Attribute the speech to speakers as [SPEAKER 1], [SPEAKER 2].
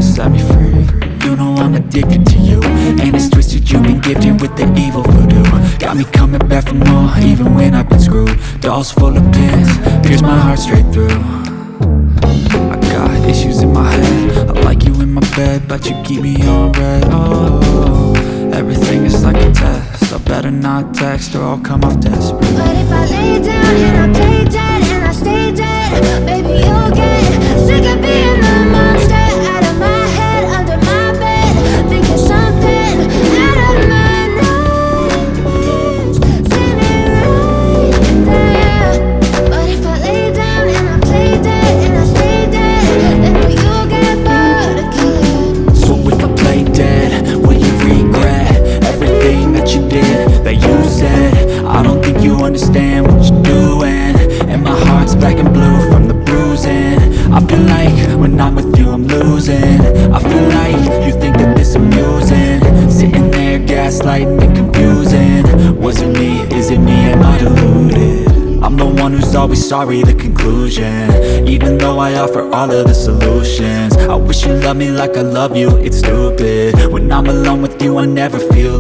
[SPEAKER 1] set me free. You know I'm addicted to you, and it's twisted, you've been gifted with the evil voodoo. Got me coming back for more, even when I've been screwed. Dolls full of pins, pierce my heart straight through. I got issues in my head, I like you in my bed, but you keep me on red. Oh, everything is like a test, I better not text or I'll come off desperate.
[SPEAKER 2] But if I lay down and I play dead and I stay dead, baby you'll get sick of being the monster out of my head, under my bed, thinking something out of my nightmares, standing right there. But if I lay down and I play dead and I stay dead, then will you get bored of killing?
[SPEAKER 1] So if I play dead, will you regret everything that you did, that you said? I don't think you understand what you're doing, and my heart's black and blue from the bruising. I feel like when I'm with you I'm losing. I feel like you think that this amusing, sitting there gaslighting and confusing. Was it me? Is it me? Am I deluded? I'm the one who's always sorry, the conclusion, even though I offer all of the solutions. I wish you loved me like I love you, it's stupid. When I'm alone with you I never feel